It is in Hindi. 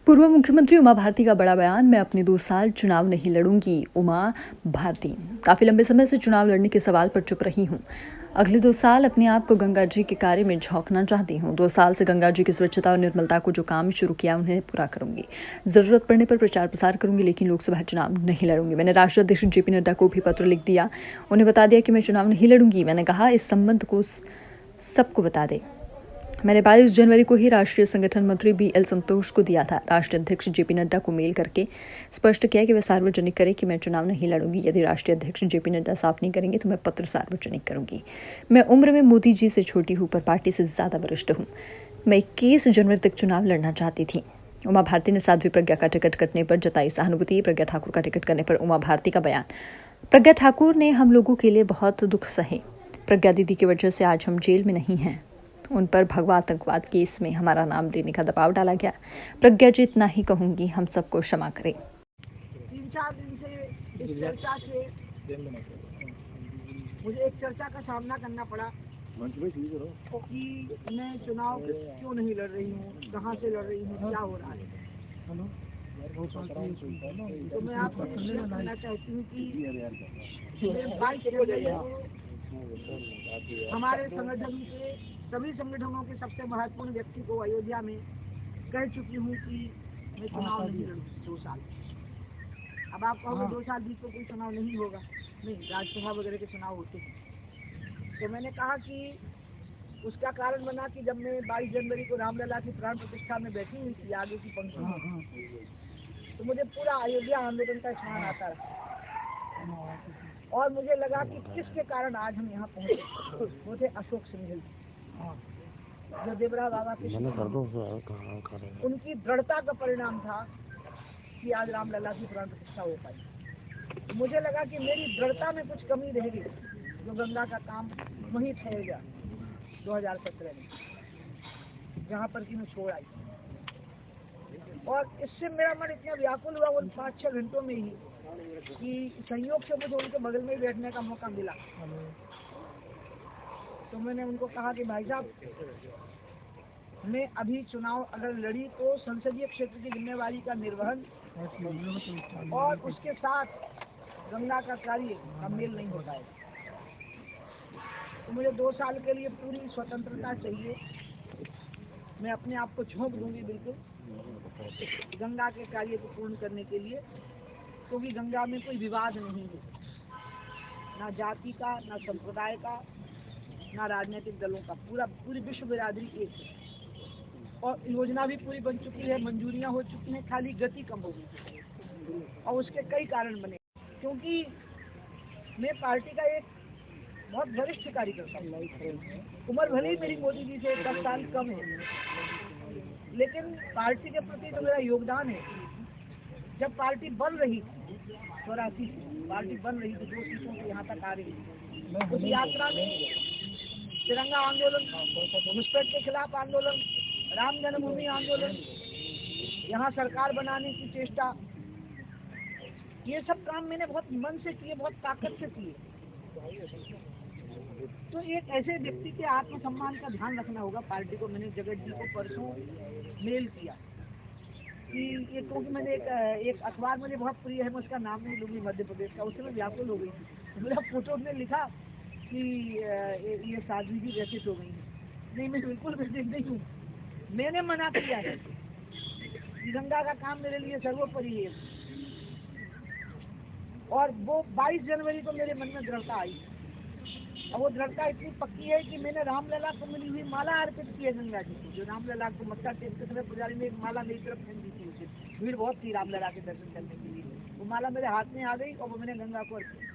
पूर्व मुख्यमंत्री उमा भारती का बड़ा बयान, मैं अपने 2 साल चुनाव नहीं लड़ूंगी। उमा भारती काफी लंबे समय से चुनाव लड़ने के सवाल पर चुप रही हूं। अगले 2 साल अपने आप को गंगा जी के कार्य में झोंकना चाहती हूं। 2 साल से गंगा जी की स्वच्छता और निर्मलता को जो काम शुरू किया उन्हें पूरा करूंगी। जरूरत पड़ने पर प्रचार प्रसार करूंगी, लेकिन लोकसभा चुनाव नहीं लड़ूंगी। मैंने राष्ट्रीय अध्यक्ष जेपी नड्डा को भी पत्र लिख दिया, उन्हें बता दिया कि मैं चुनाव नहीं लड़ूंगी। मैंने कहा इस संबंध को सबको बता दे। मैंने 22 जनवरी को ही राष्ट्रीय संगठन मंत्री BL संतोष को दिया था। राष्ट्रीय अध्यक्ष जेपी नड्डा को मेल करके स्पष्ट किया कि वे सार्वजनिक करें कि मैं चुनाव नहीं लड़ूंगी। यदि राष्ट्रीय अध्यक्ष जेपी नड्डा साफ नहीं करेंगे तो मैं पत्र सार्वजनिक करूंगी। मैं उम्र में मोदी जी से छोटी हूं, पर पार्टी से ज्यादा वरिष्ठ हूं। मैं 21 जनवरी तक चुनाव लड़ना चाहती थी। उमा भारती ने साध्वी प्रज्ञा का टिकट कटने पर जताई सहानुभूति। प्रज्ञा ठाकुर का टिकट करने पर उमा भारती का बयान, प्रज्ञा ठाकुर ने हम लोगों के लिए बहुत दुख सहे। प्रज्ञा दीदी की वजह से आज हम जेल में नहीं हैं। उन पर भगवा आतंकवाद केस में हमारा नाम लेने का दबाव डाला गया। प्रज्ञा जी, इतना ही कहूंगी, हम सबको क्षमा करें। 3-4 दिन से इस चर्चा से मुझे एक चर्चा का सामना करना पड़ा कि मैं चुनाव क्यों नहीं लड़ रही हूँ, कहाँ से लड़ रही हूँ, क्या हो रहा है। तो मैं आपको कहना चाहती हूँ कि 22 जनवरी को हमारे संगठन के सभी संगठनों के सबसे महत्वपूर्ण व्यक्ति को अयोध्या में कह चुकी हूँ कि मैं चुनाव नहीं लड़ूंगी 2 साल। अब आप कहोगे 2 साल बीच तो कोई चुनाव नहीं होगा। नहीं, राज्यसभा वगैरह के चुनाव होते हैं। तो मैंने कहा कि उसका कारण बना कि जब मैं 22 जनवरी को रामलला की प्राण प्रतिष्ठा में बैठी हुई थी आगे की पंक्ति में, तो मुझे पूरा अयोध्या आंदोलन का स्मरण आता रहा और मुझे लगा कि किसके कारण आज हम यहाँ पहुँचे। वो थे अशोक सिंघल, जो देवरा बाबा के उनकी दृढ़ता का परिणाम था कि आज रामलला की प्राण प्रतिष्ठा हो पाई। तो मुझे लगा कि मेरी दृढ़ता में कुछ कमी रह गई, जो गंगा का काम वहीं ठहर गया 2017 में, जहाँ पर कि मैं छोड़ आई। और इससे मेरा मन इतना व्याकुल हुआ उन 5-6 घंटों में ही कि संयोग से मुझे उनके बगल में ही बैठने का मौका मिला। तो मैंने उनको कहा कि भाई साहब, मैं अभी चुनाव अगर लड़ी तो संसदीय क्षेत्र की जिम्मेवारी का निर्वहन और उसके साथ गंगा का कार्य का मेल नहीं होता है। तो मुझे 2 साल के लिए पूरी स्वतंत्रता चाहिए। मैं अपने आप को झोंक दूंगी बिल्कुल गंगा के कार्य को पूर्ण करने के लिए, क्योंकि गंगा में कोई विवाद नहीं है, ना जाति का, ना संप्रदाय का, ना राजनीतिक दलों का। पूरी विश्व बिरादरी एक है और योजना भी पूरी बन चुकी है, मंजूरियां हो चुकी हैं, खाली गति कम हो गई और उसके कई कारण बने। क्योंकि मैं पार्टी का एक बहुत वरिष्ठ कार्यकर्ता हूँ। उम्र भले ही मेरी मोदी जी से 10 साल कम है, लेकिन पार्टी के प्रति तो मेरा योगदान है। जब पार्टी बन रही थी 84 पार्टी बन रही थी, 2 सीटों से यहाँ तक आ रही थी, उस यात्रा में तिरंगा आंदोलन, घुसपैठ के खिलाफ आंदोलन, राम जन्मभूमि आंदोलन, यहाँ सरकार बनाने की चेष्टा, ये सब काम मैंने बहुत मन से किए, बहुत ताकत से किए। तो एक ऐसे व्यक्ति के आत्मसम्मान का ध्यान रखना होगा पार्टी को। मैंने जगत जी को परसों मेल किया कि ये, क्योंकि मैंने एक अखबार मुझे बहुत प्रिय है, मैं उसका नाम नहीं लूंगी, मध्य प्रदेश का, उससे मैं व्याकुल हो गई थी। मेरा फोटो ने लिखा कि ये साध्वी जी व्यथित हो गई है। नहीं, मैं बिल्कुल व्यथित नहीं हूँ। मैंने मना किया है कि गंगा का काम मेरे लिए सर्वोपरि है। और वो 22 जनवरी को मेरे मन में दृढ़ता आई और वो दृढ़ता इतनी पक्की है कि मैंने रामलला को मिली हुई माला अर्पित की है गंगा जी को। जो रामलला को मक्का टेक के समय पुजारी ने एक माला मेरी तरफ फेंक दी थी, उसे भीड़ बहुत थी रामलला के दर्शन करने के लिए, वो माला मेरे हाथ में आ गई और वो मैंने गंगा को अर्पित